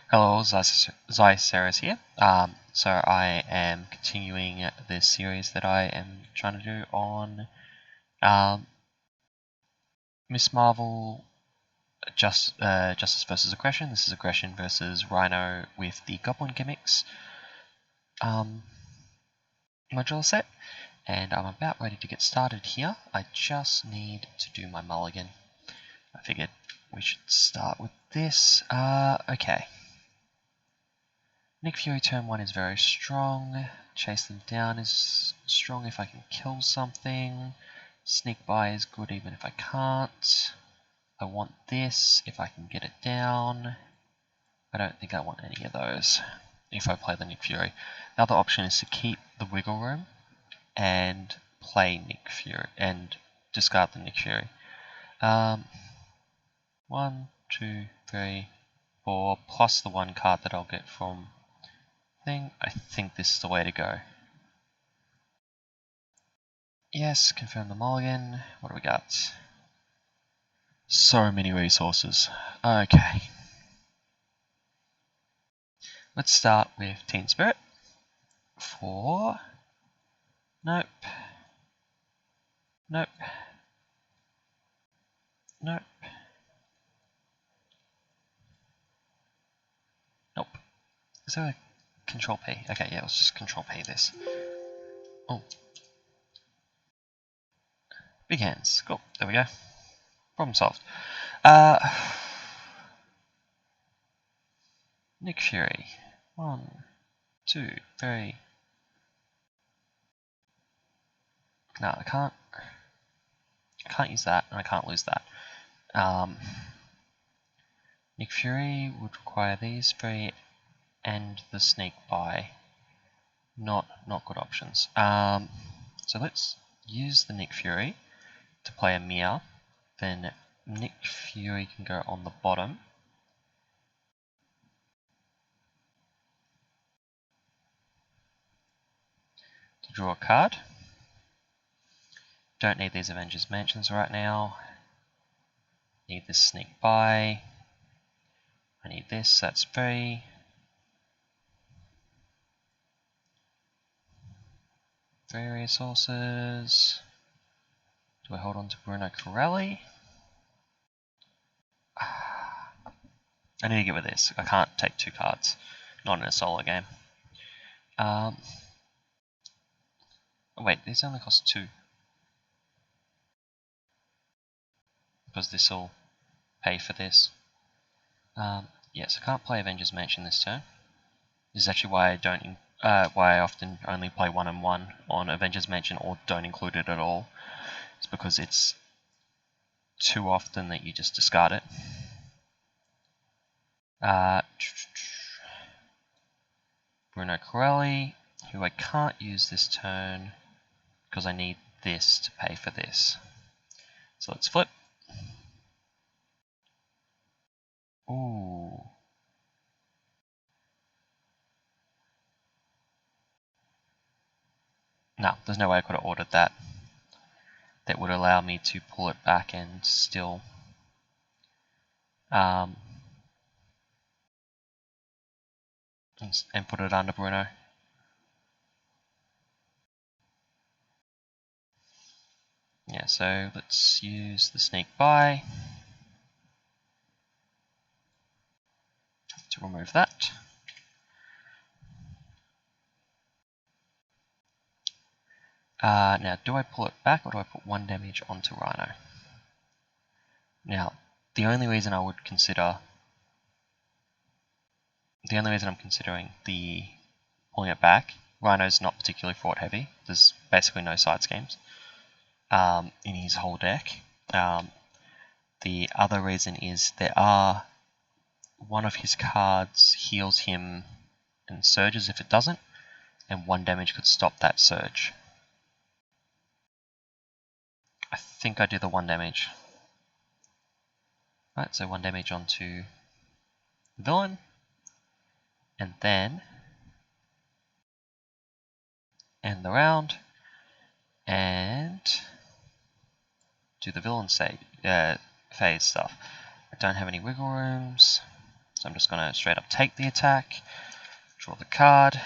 Hello, Zyceres here. So I am continuing this series that I am trying to do on Miss Marvel Justice versus Aggression. This is Aggression versus Rhino with the Goblin gimmicks modular set, and I'm about ready to get started here. I just need to do my mulligan. I figured we should start with this. Okay. Nick Fury turn 1 is very strong. Chase them down is strong if I can kill something. Sneak by is good even if I can't. I want this if I can get it down. I don't think I want any of those if I play the Nick Fury. The other option is to keep the wiggle room and play Nick Fury and discard the Nick Fury. 1, 2, 3, 4 plus the 1 card that I'll get from thing. I think this is the way to go. Yes, confirm the mulligan. What do we got? So many resources. Okay. Let's start with Teen Spirit. 4. Nope. Nope. Nope. Nope. Is there a Control P? Okay, yeah, let's just Control P this. Oh. Big hands. Cool. There we go. Problem solved. Nick Fury. 1, 2, 3. No, I can't use that, and I can't lose that. Nick Fury would require these 3 and the sneak by. Not good options. So let's use the Nick Fury to play a mirror. Then Nick Fury can go on the bottom. To draw a card. Don't need these Avengers Mansions right now. Need this sneak by. I need this, that's 3. Three resources. Do I hold on to Bruno Corelli? I need to get rid of this. I can't take 2 cards. Not in a solo game. Oh wait, these only cost 2. Because this will pay for this. Yes, I can't play Avengers Mansion this turn. This is actually why I often only play 1 and 1 on Avengers Mansion or don't include it at all. It's because it's too often that you just discard it. Bruno Corelli, who I can't use this turn because I need this to pay for this. So let's flip. Ooh. No, there's no way I could have ordered that. That would allow me to pull it back and still and put it under Bruno. Yeah, so let's use the sneak by to remove that. Now, do I pull it back or do I put 1 damage onto Rhino? Now, the only reason I'm considering the pulling it back, Rhino's not particularly fort heavy. There's basically no side schemes in his whole deck. The other reason is one of his cards heals him and surges if it doesn't, and 1 damage could stop that surge. I think I do the 1 damage. Right, so 1 damage onto the villain, and then end the round, and do the villain phase stuff. I don't have any wiggle rooms. So I'm just going to straight up take the attack, draw the card,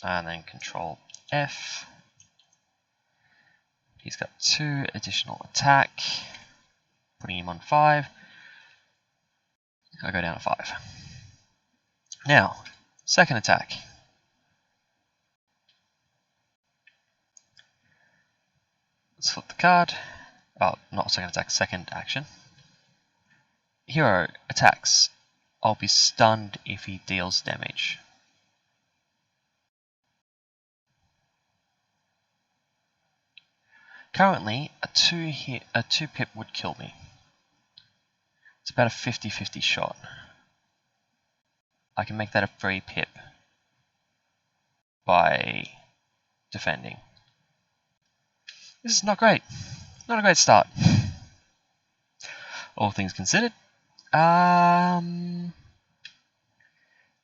and then Control F. He's got 2 additional attack, putting him on 5. I go down to 5. Now, second attack. Let's flip the card. Oh, not second attack, second action. Hero attacks. I'll be stunned if he deals damage. Currently, a 2 pip would kill me. It's about a 50-50 shot. I can make that a 3 pip by defending. This is not great. Not a great start. All things considered.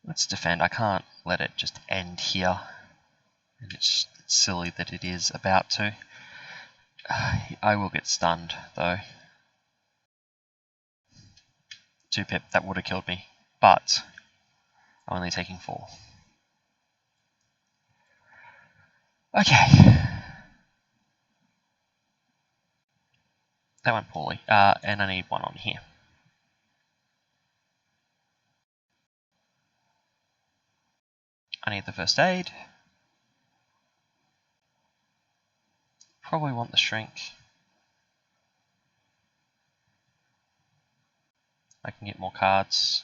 Let's defend. I can't let it just end here. And it's silly that it is about to. I will get stunned though. 2 pip, that would have killed me. But I'm only taking 4. Okay. That went poorly. And I need 1 on here. I need the first aid. Probably want the shrink. I can get more cards.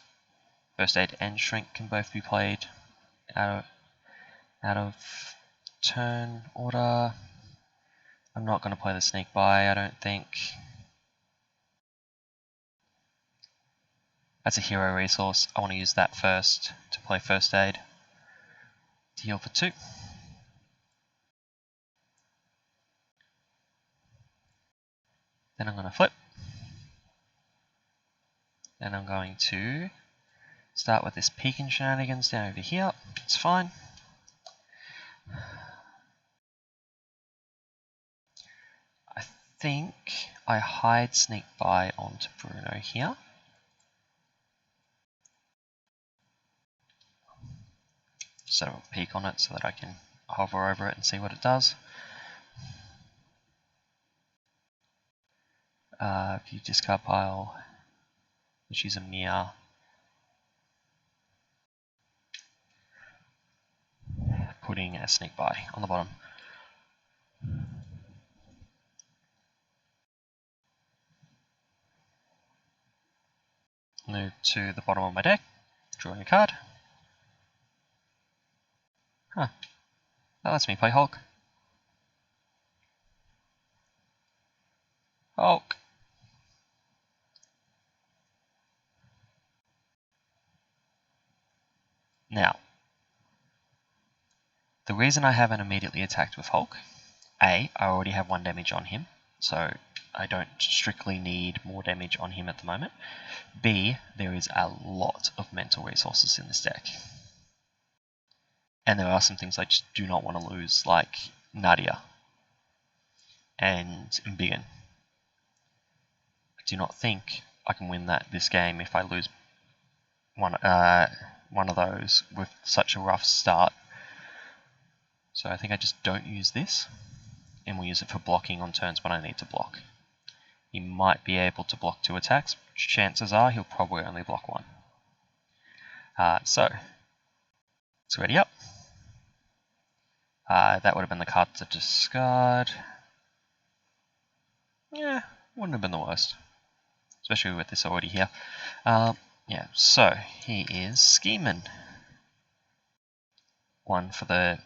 First aid and shrink can both be played out of turn order. I'm not going to play the sneak by, I don't think. That's a hero resource. I want to use that first to play first aid. To heal for 2. Then I'm going to flip. Then I'm going to start with this peeking shenanigans down over here. It's fine. I think I hide sneak by onto Bruno here. Set up a peek on it so that I can hover over it and see what it does. If you discard pile, let's use a mirror. Putting a sneak by on the bottom. Move to the bottom of my deck, drawing a card. Huh, that lets me play Hulk. Hulk. Now, the reason I haven't immediately attacked with Hulk, A, I already have 1 damage on him, so I don't strictly need more damage on him at the moment. B, there is a lot of mental resources in this deck. And there are some things I just do not want to lose, like Nadia and Embiggen. I do not think I can win this game if I lose one of those with such a rough start. So I think I just don't use this, and we'll use it for blocking on turns when I need to block. He might be able to block 2 attacks. Chances are he'll probably only block 1. So let's ready up. That would have been the card to discard. Yeah, wouldn't have been the worst, especially with this already here. Yeah, so he is scheming. 1 for the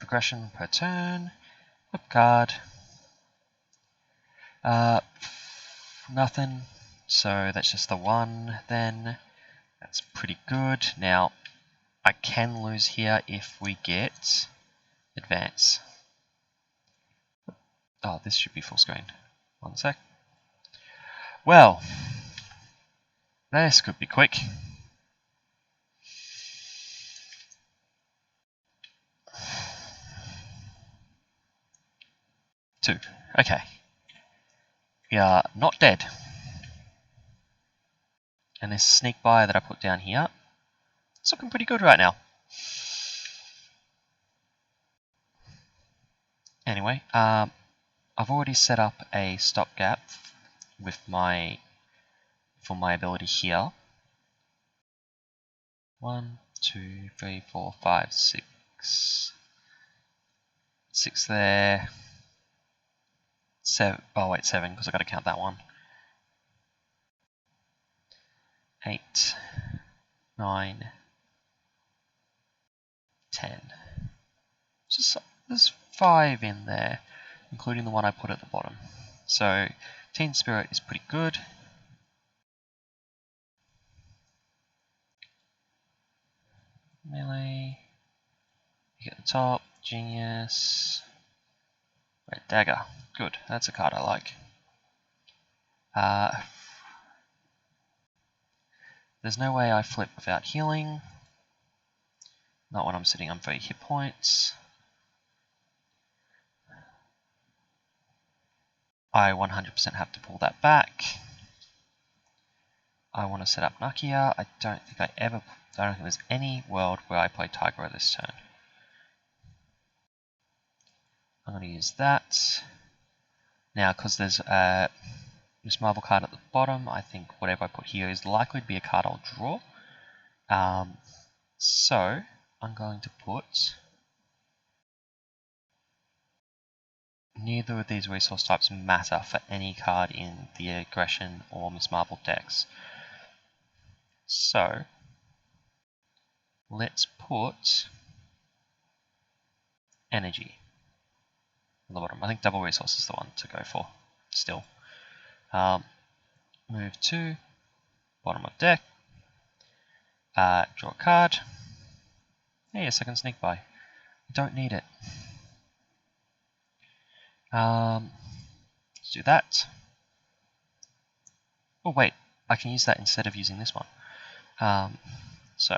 progression per turn. Flip card. Nothing. So that's just the 1 then. That's pretty good. Now, I can lose here if we get advance. Oh, this should be full screen. 1 sec. Well, this could be quick. Two. Okay. We are not dead. And this sneak by that I put down here, it's looking pretty good right now. Anyway, I've already set up a stopgap with for my ability here. 1, 2, 3, 4, 5, 6. 6 there. 7. Oh wait, 7 because I got to count that one. 8, 9, 10. So there's 5 in there, including the one I put at the bottom. So Teen Spirit is pretty good. Melee. You get the top. Genius. Red Dagger. Good. That's a card I like. There's no way I flip without healing. Not when I'm sitting on 3 hit points. I 100% have to pull that back. I want to set up Nakia. I don't think there's any world where I play Tiger this turn. I'm going to use that. Now, because there's this marble card at the bottom, I think whatever I put here is likely to be a card I'll draw. So, I'm going to put... Neither of these resource types matter for any card in the Aggression or Miss Marble decks. So, let's put Energy on the bottom. I think double resource is the one to go for still. Move to bottom of deck. Draw a card. Hey, a second sneak by. Don't need it. Let's do that. Oh wait, I can use that instead of using this one. So,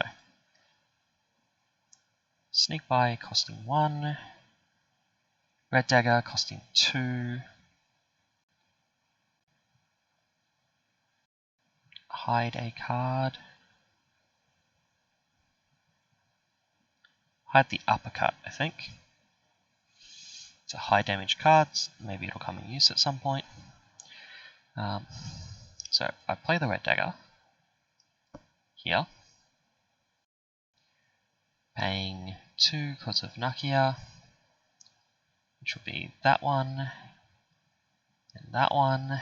sneak by costing 1. Red Dagger costing 2. Hide a card. Hide the uppercut, I think. It's a high damage card, maybe it'll come in use at some point. So I play the Red Dagger here, paying 2 because of Nakia, which will be that one and that one.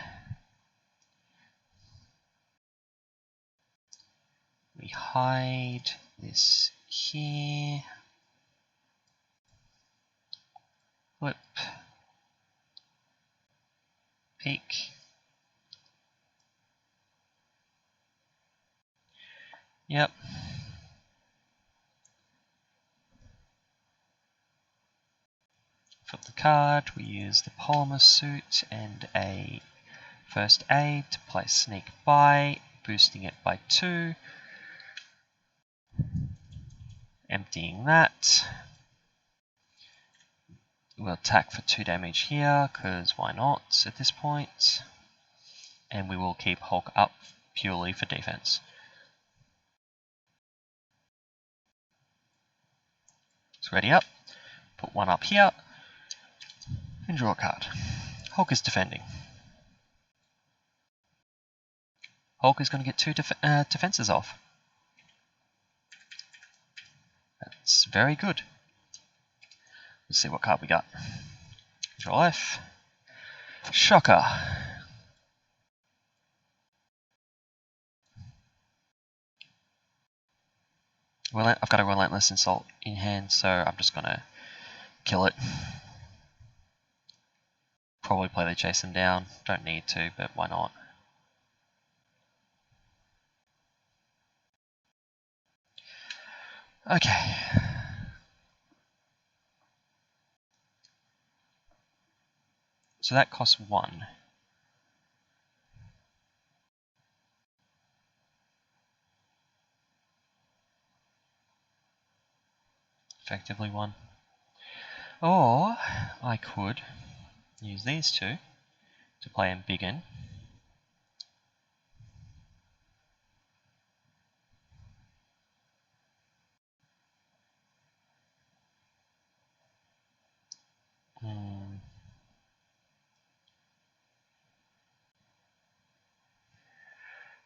We hide this here. Flip. Peek. Yep. Flip the card. We use the polymer suit and a first aid to play sneak by, boosting it by 2. Emptying that. We'll attack for 2 damage here, because why not at this point. And we will keep Hulk up purely for defense. It's ready up. Put 1 up here. And draw a card. Hulk is defending. Hulk is going to get 2 defenses off. That's very good. Let's see what card we got. Control F. Shocker. Well, I've got a Relentless Insult in hand, so I'm just going to kill it. Probably play the Chase Them Down. Don't need to, but why not? Okay. So that costs 1. Effectively 1. Or I could use these 2 to play Embiggen.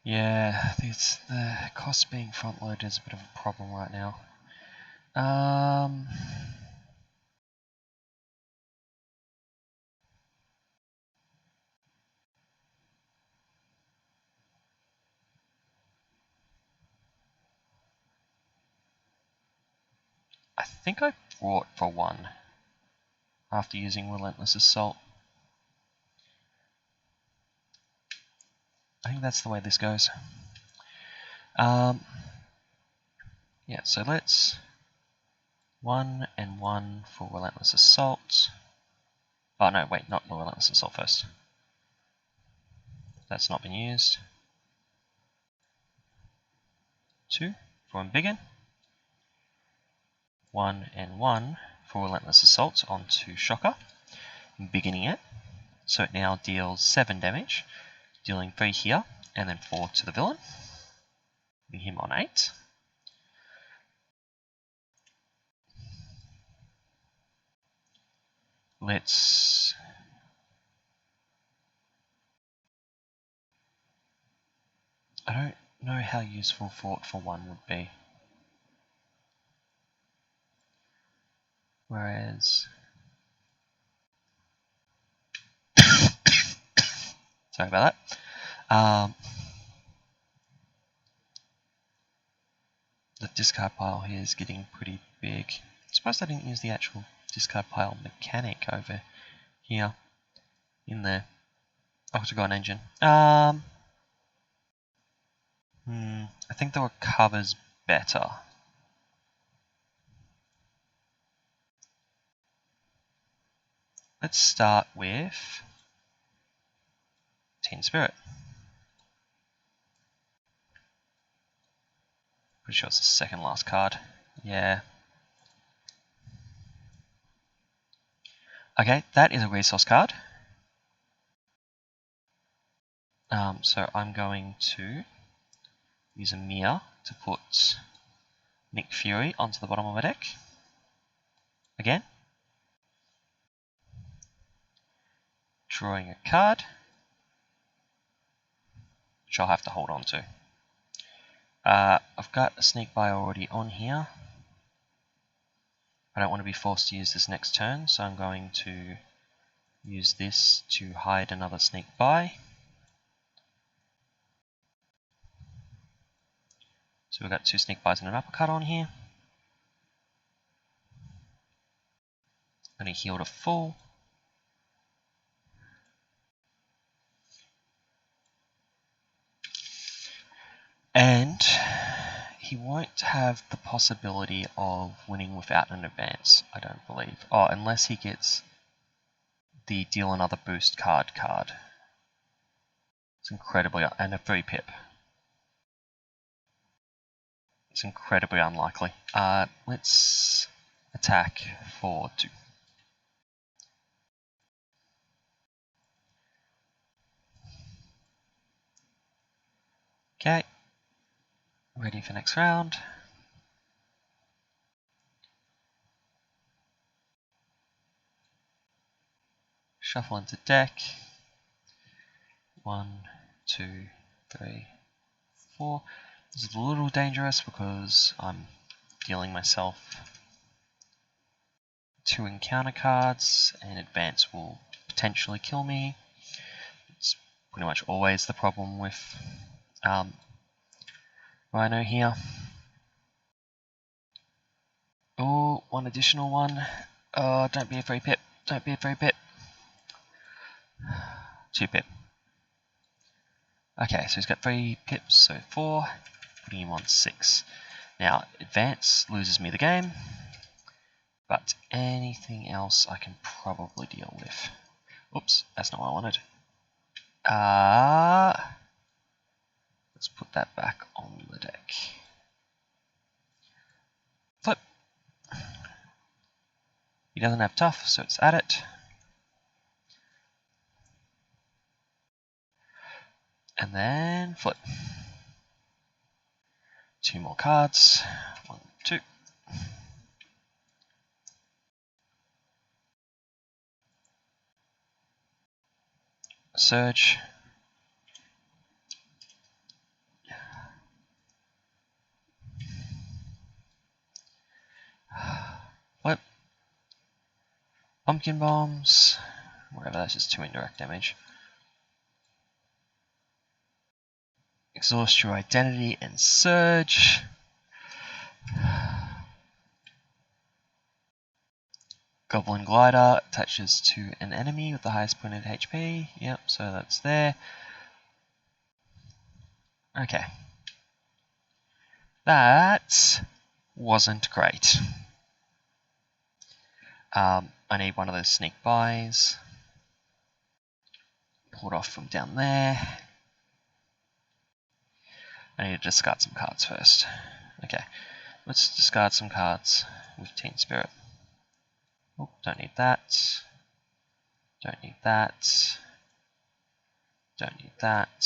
Yeah, the cost being front loaded is a bit of a problem right now. I think I brought for one after using Relentless Assault. I think that's the way this goes. Yeah, so let's 1 and 1 for Relentless Assault. Oh no, wait, not the Relentless Assault first. That's not been used. 2 for Embiggen. 1 and 1 for Relentless Assault onto Shocker, beginning it. So it now deals 7 damage, dealing 3 here, and then 4 to the villain, putting him on 8. Let's... I don't know how useful Fort for 1 would be. Whereas... Sorry about that. The discard pile here is getting pretty big. I'm surprised I didn't use the actual discard pile mechanic over here in the Octagon engine. I think the recover's better. Let's start with Teen Spirit. Pretty sure it's the second last card. Yeah. Okay, that is a resource card. So I'm going to use a mirror to put Nick Fury onto the bottom of my deck. Again. Drawing a card, which I'll have to hold on to. I've got a Sneak Buy already on here. I don't want to be forced to use this next turn, so I'm going to use this to hide another Sneak Buy. So we've got 2 Sneak Buys and an uppercut on here. And he healed a full. And he won't have the possibility of winning without an advance, I don't believe. Oh, unless he gets the deal another boost card. It's incredibly, and a 3 pip. It's incredibly unlikely. Let's attack for 2. Okay. Ready for next round. Shuffle into deck. 1, 2, 3, 4. This is a little dangerous because I'm dealing myself 2 encounter cards, and advance will potentially kill me. It's pretty much always the problem with Rhino here. Oh, one additional one. Oh, don't be a 3 pip. Don't be a 3 pip. 2 pip. Okay, so he's got 3 pips, so 4. Putting him on 6. Now, advance loses me the game, but anything else I can probably deal with. Oops, that's not what I wanted. Let's put that back on the deck. Flip. He doesn't have tough, so it's at it. And then flip. 2 more cards. 1, 2. Surge. Flip. Pumpkin bombs. Whatever, that's just 2 indirect damage. Exhaust your identity and surge. Goblin glider attaches to an enemy with the highest pointed HP. Yep, so that's there. Okay. That wasn't great. I need one of those sneak buys. Pull it off from down there. I need to discard some cards first. Okay, let's discard some cards with Teen Spirit. Oh, don't need that. Don't need that. Don't need that.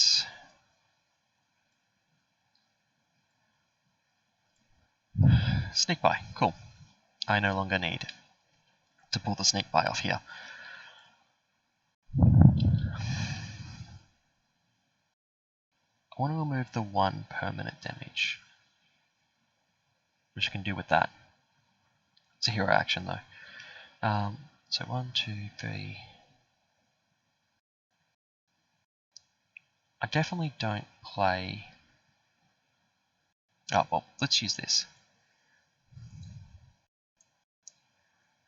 Sneak buy, cool. I no longer need to pull the sneak buy off here. I want to remove the 1 permanent damage, which I can do with that. It's a hero action though. So 1, 2, 3. I definitely don't play. Oh well, let's use this.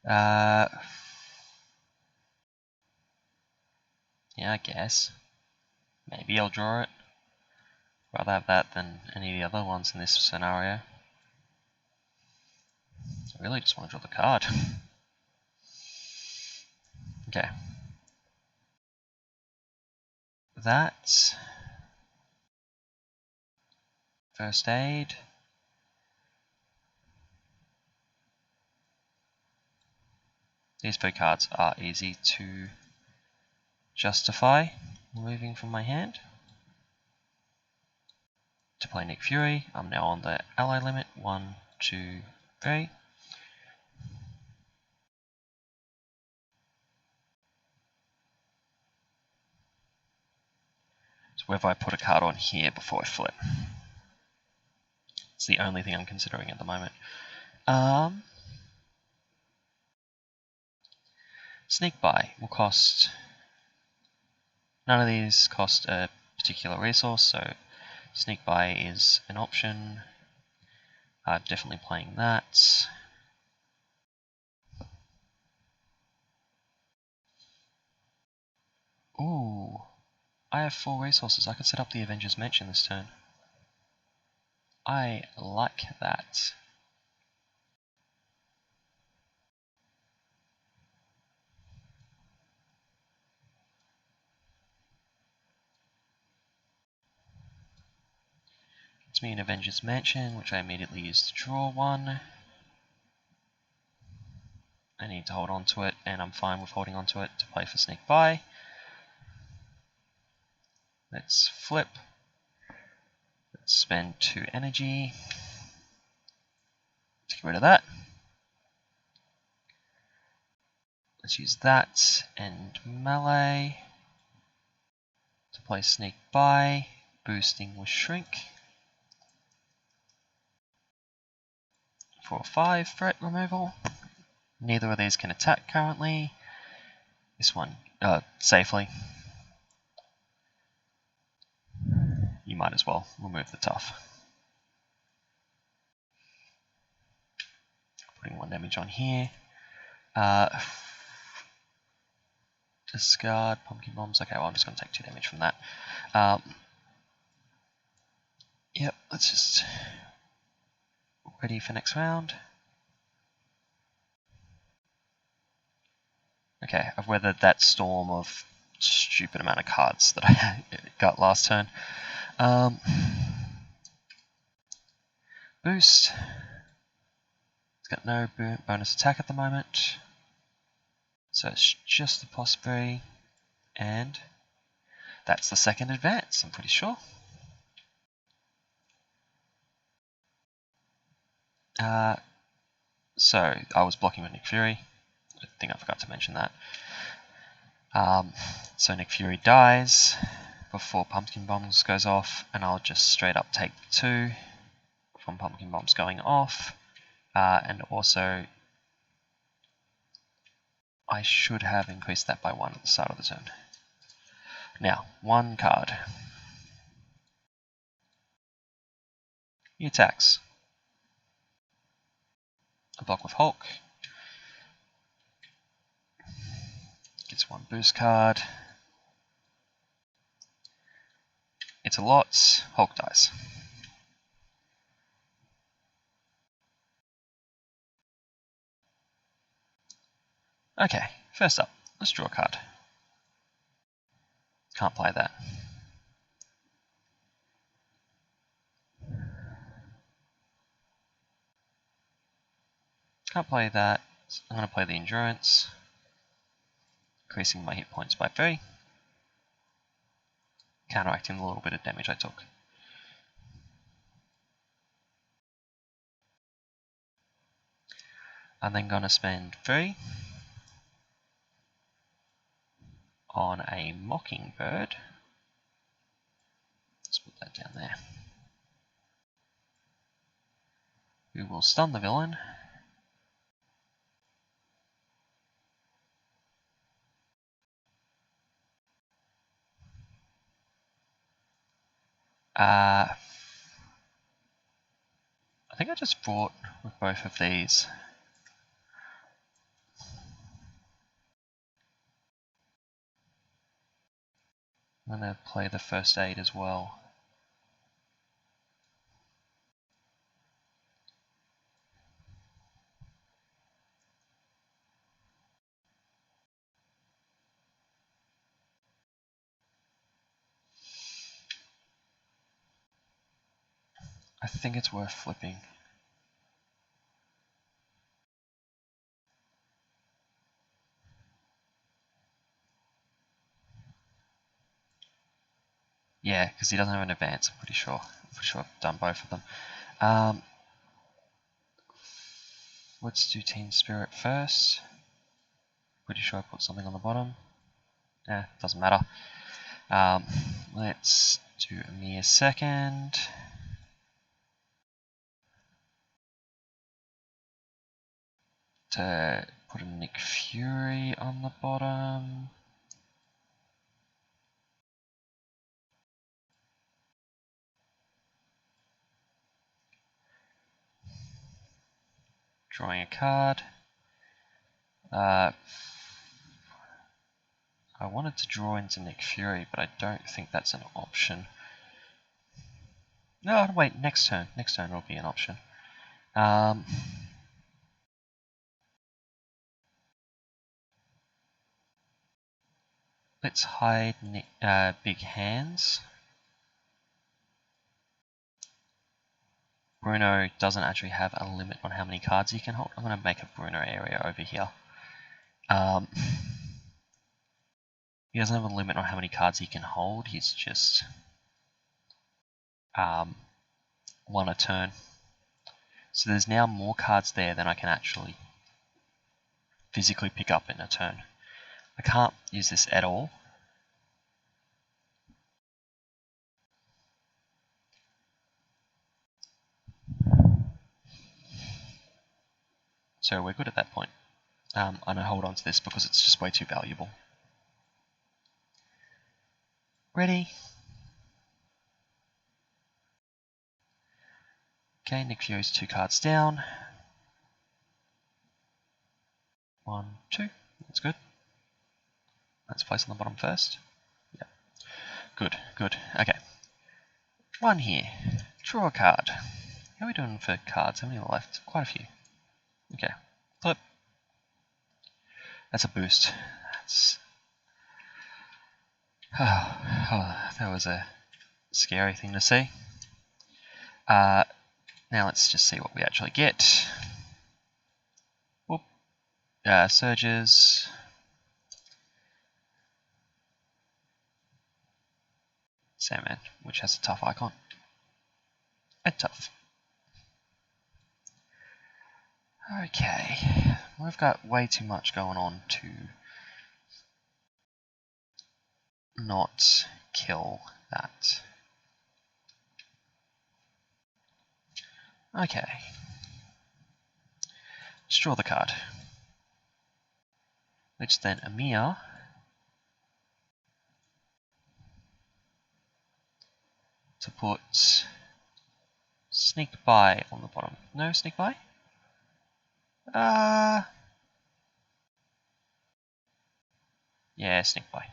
Yeah, I guess. Maybe I'll draw it. Rather have that than any of the other ones in this scenario. I really just want to draw the card. Okay. That's first aid. These 3 cards are easy to justify removing from my hand. To play Nick Fury, I'm now on the ally limit. 1, 2, 3. So whether I put a card on here before I flip. It's the only thing I'm considering at the moment. Sneak buy will cost. None of these cost a particular resource, so sneak buy is an option. Definitely playing that. Ooh, I have 4 resources. I could set up the Avengers Mansion this turn. I like that. It's me an Avengers Mansion, which I immediately use to draw 1. I need to hold on to it, and I'm fine with holding on to it to play for sneak buy. Let's flip. Let's spend 2 energy to get rid of that. Let's use that and melee to play sneak buy, boosting with shrink. 4 or 5 threat removal. Neither of these can attack currently. This one safely. You might as well remove the tough. Putting 1 damage on here. Discard pumpkin bombs. Okay, well I'm just going to take 2 damage from that. Yep, let's just ready for next round. Okay, I've weathered that storm of stupid amount of cards that I got last turn. Boost. It's got no bonus attack at the moment, so it's just the possibility, and that's the second advance, I'm pretty sure. So I was blocking with Nick Fury. I think I forgot to mention that. So Nick Fury dies before Pumpkin Bombs goes off, and I'll just straight up take the 2 from Pumpkin Bombs going off. And also, I should have increased that by 1 at the start of the turn. Now, 1 card. He attacks. A block with Hulk. Gets 1 boost card. It's a lot. Hulk dies. Okay, first up, let's draw a card. Can't play that. Can't play that. So I'm going to play the Endurance, increasing my hit points by 3, counteracting the little bit of damage I took. I'm then going to spend 3 on a Mockingbird. Let's put that down there. Who will stun the villain. I think I just fought with both of these. I'm going to play the first aid as well. I think it's worth flipping. Yeah, because he doesn't have an advance, I'm pretty sure. I'm pretty sure I've done both of them. Let's do Team Spirit first. Pretty sure I put something on the bottom. Doesn't matter. Let's do a mere second. To put a Nick Fury on the bottom. Drawing a card. I wanted to draw into Nick Fury, but I don't think that's an option. No, wait, next turn. Next turn will be an option. Let's hide Big Hands. Bruno doesn't actually have a limit on how many cards he can hold. I'm going to make a Bruno area over here. He doesn't have a limit on how many cards he can hold. He's just 1 a turn. So there's now more cards there than I can actually physically pick up in a turn. I can't use this at all. So we're good at that point. I'm going to hold on to this because it's just way too valuable. Ready? Okay, Nick Fury's 2 cards down. 1, 2. That's good. Let's place on the bottom first. Yep. Good, good. Okay. 1 here. Draw a card. How are we doing for cards? How many are left? Quite a few. Okay. Flip. That's a boost. That's... that was a scary thing to see. Now let's just see what we actually get. Whoop. Surges. Sandman, which has a tough icon. And tough. Okay. We've got way too much going on to not kill that. Okay. Let's draw the card. Which then Amir to put Sneak By on the bottom. No Sneak By? Yeah, Sneak By.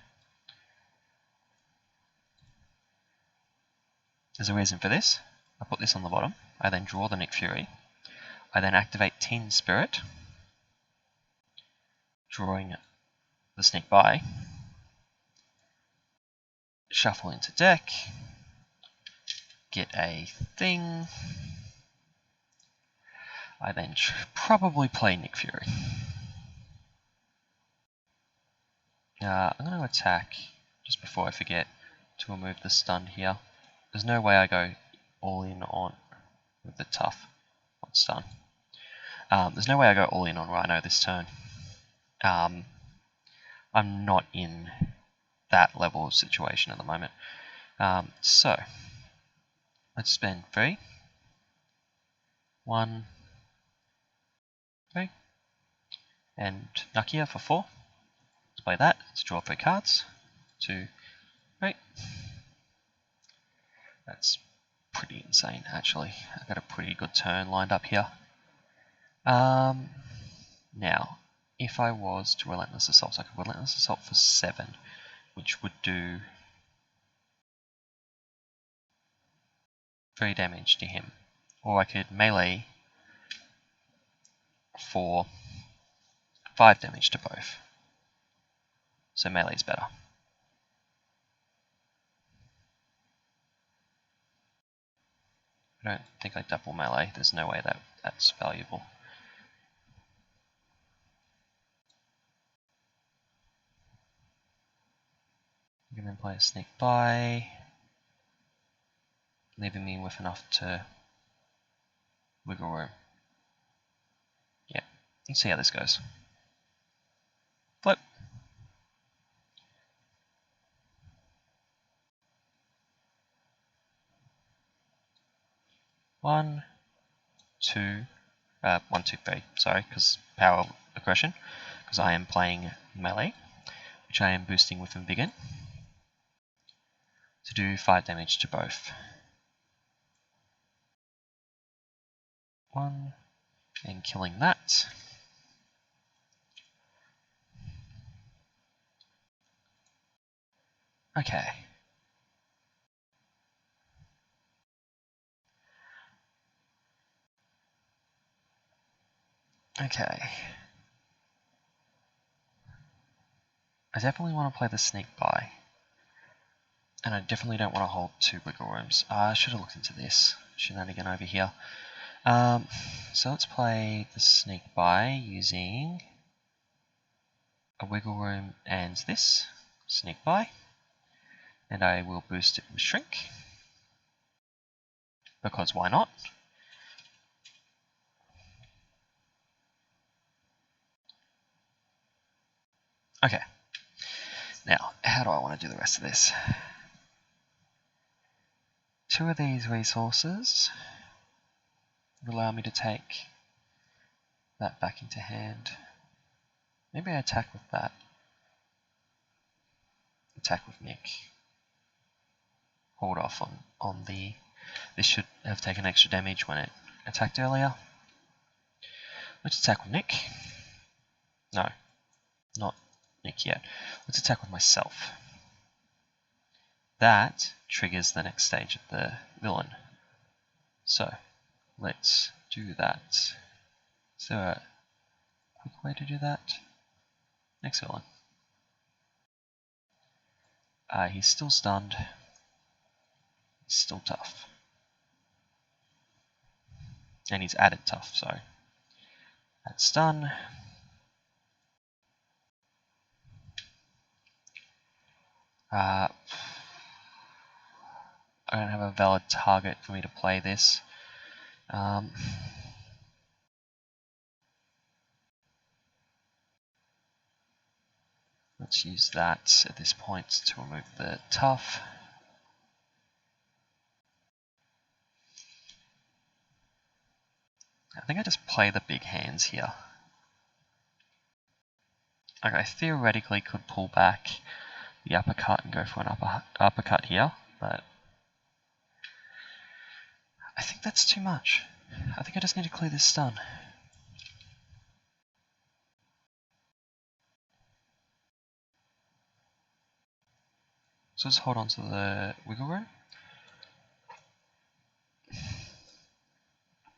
There's a reason for this. I put this on the bottom. I then draw the Nick Fury. I then activate Teen Spirit, drawing the Sneak By. Shuffle into deck. Get a thing. I then probably play Nick Fury. I'm going to attack, just before I forget, to remove the stun here. There's no way I go all in on with the tough on stun. There's no way I go all in on Rhino this turn. I'm not in that level of situation at the moment. So, let's spend 3. 1, 3. And Nakia for 4. Let's play that. Let's draw 3 cards. 2, 3. That's pretty insane, actually. I've got a pretty good turn lined up here. Now, if I was to Relentless Assault, I could Relentless Assault for 7, which would do 3 damage to him. Or I could melee for 5 damage to both. So melee's better. I don't think I double melee. There's no way that's valuable. You can then play a Sneak By, leaving me with enough to wiggle room. Yeah, let's see how this goes. Flip. One, two, 1, 2, 3. Sorry, because power aggression. Because I am playing melee, which I am boosting with Invigant to do 5 damage to both. 1, and killing that. Okay. Okay. I definitely want to play the Sneak By. And I definitely don't want to hold 2 wiggle rooms. I should have looked into this shenanigan over here. So let's play the Sneak By using a wiggle room and this Sneak By. And I will boost it with Shrink. Because why not? Okay. Now, how do I want to do the rest of this? 2 of these resources would allow me to take that back into hand. Maybe I attack with that. Attack with Nick. Hold off on the... This should have taken extra damage when it attacked earlier. Let's attack with Nick. No, not Nick yet. Let's attack with myself. That triggers the next stage of the villain. So, let's do that. Is there a quick way to do that? Next villain. He's still stunned. He's still tough. And he's added tough, so that's stun. I don't have a valid target for me to play this. Let's use that at this point to remove the tough. I think I just play the big hands here. Like I theoretically could pull back the uppercut and go for an uppercut here, but I think that's too much. I think I just need to clear this stun. So just hold on to the wiggle room.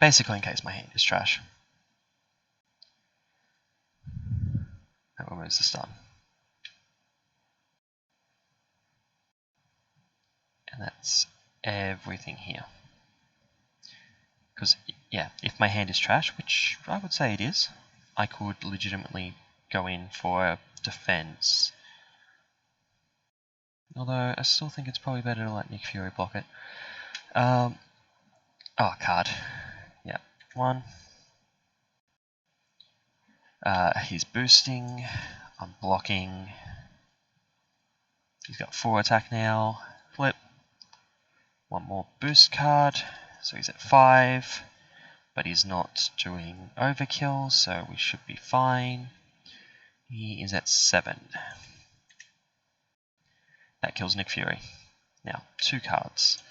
Basically in case my hand is trash. That removes the stun. And that's everything here. Because, yeah, if my hand is trash, which I would say it is, I could legitimately go in for a defense. Although, I still think it's probably better to let Nick Fury block it. Oh, card. Yeah, one. He's boosting. I'm blocking. He's got 4 attack now. Flip. One more boost card. So he's at 5. But he's not doing overkill, so we should be fine. He is at 7. That kills Nick Fury. Now, 2 cards.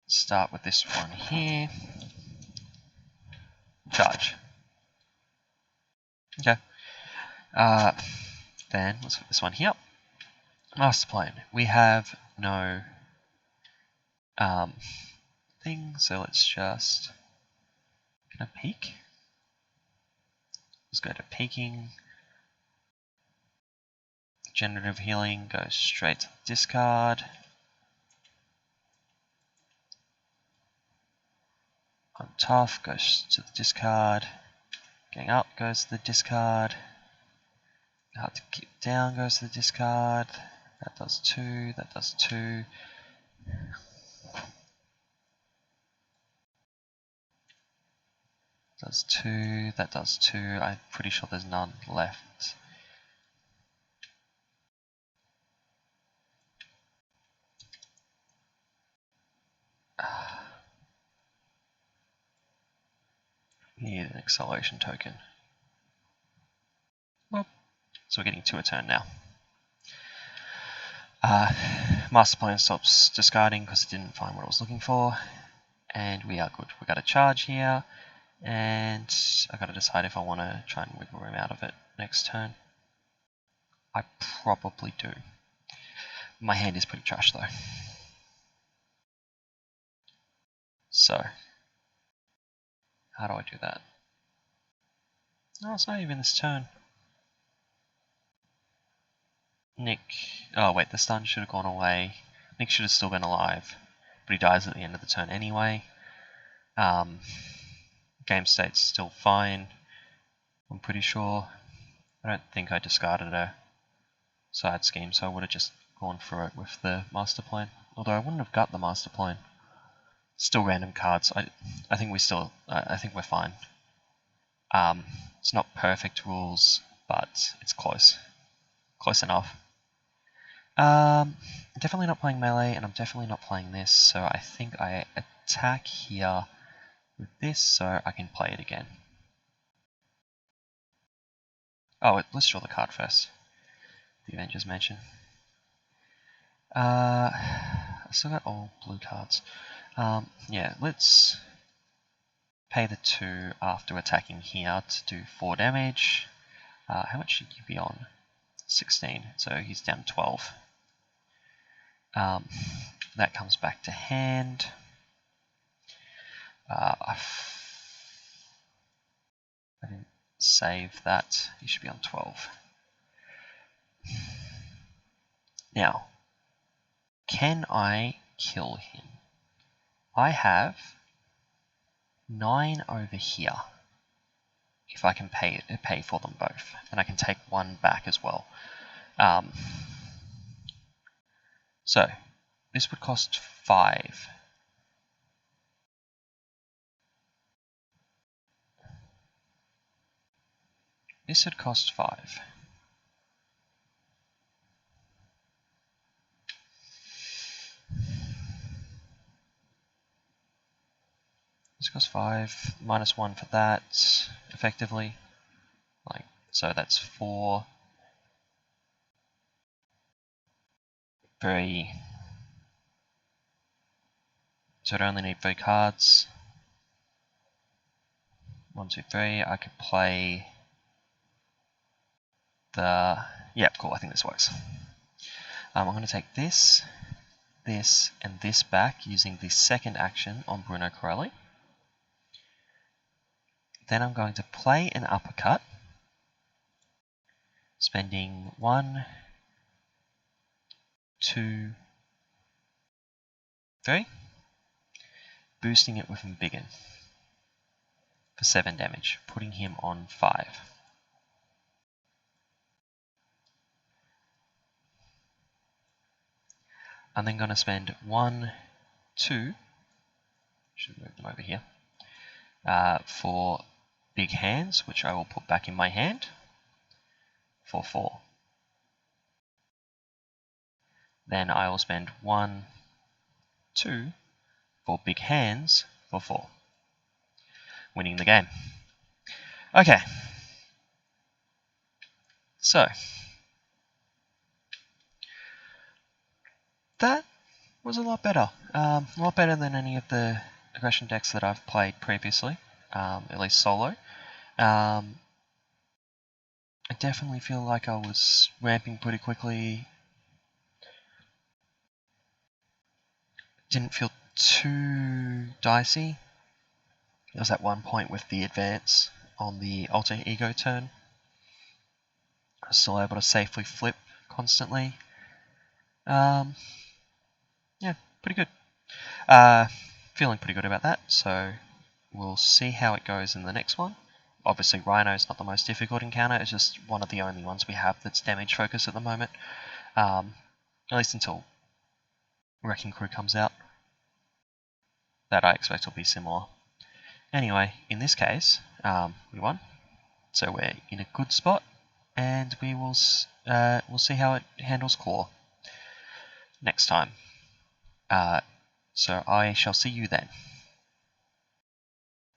Start with this one here. Charge. Okay. Then, let's put this one here. Master plan. We have no thing, so let's just... Can I peek? Let's go to peeking. Generative healing goes straight to the discard. On tough goes to the discard. Getting up goes to the discard. Hard to keep down goes to the discard. That does 2. That does 2. Does 2. That does 2. I'm pretty sure there's none left. Need an acceleration token. Well, so we're getting 2 a turn now. Master plan stops discarding because it didn't find what it was looking for. And we are good. We got a charge here. And I gotta decide if I want to try and wiggle room out of it next turn. I probably do. My hand is pretty trash though. So, how do I do that? No, it's not even this turn. Nick... Oh wait, the stun should have gone away. Nick should have still been alive. But he dies at the end of the turn anyway. Game state's still fine. I'm pretty sure. I don't think I discarded a side scheme, so I would have just gone through it with the master plan. Although I wouldn't have got the master plan. Still random cards. I think we still... I think we're fine. It's not perfect rules, but it's close. Close enough. Definitely not playing melee, and I'm definitely not playing this, so I think I attack here with this, so I can play it again. Oh, let's draw the card first. The Avengers Mansion. I still got all blue cards. Yeah, let's pay the 2 after attacking here to do 4 damage. How much should you be on? 16, so he's down 12. That comes back to hand. I didn't save that. He should be on 12. Now, can I kill him? I have 9 over here. If I can pay for them both, and I can take 1 back as well. So this would cost 5. This would cost 5. This costs 5, -1 for that, effectively. Like, so that's 4. 3. So I'd only need 3 cards. 1, 2, 3. I could play the... Yeah, cool, I think this works. I'm going to take this, this, and this back using the second action on Bruno Corelli. Then I'm going to play an uppercut, spending 1, 2, 3, boosting it with Embiggen for 7 damage, putting him on 5. I'm then going to spend 1, 2, should move them over here, for big hands, which I will put back in my hand for 4. Then I will spend 1, 2 for big hands for 4. Winning the game. Okay. So, that was a lot better. A lot better than any of the aggression decks that I've played previously, at least solo. I definitely feel like I was ramping pretty quickly. Didn't feel too dicey. There was at one point with the advance on the alter ego turn. I was still able to safely flip constantly. Yeah, pretty good. Feeling pretty good about that, so we'll see how it goes in the next one. Obviously, Rhino is not the most difficult encounter, it's just one of the only ones we have that's damage focused at the moment. At least until Wrecking Crew comes out. That I expect will be similar. Anyway, in this case, we won. So we're in a good spot, and we'll see how it handles Claw next time. So I shall see you then.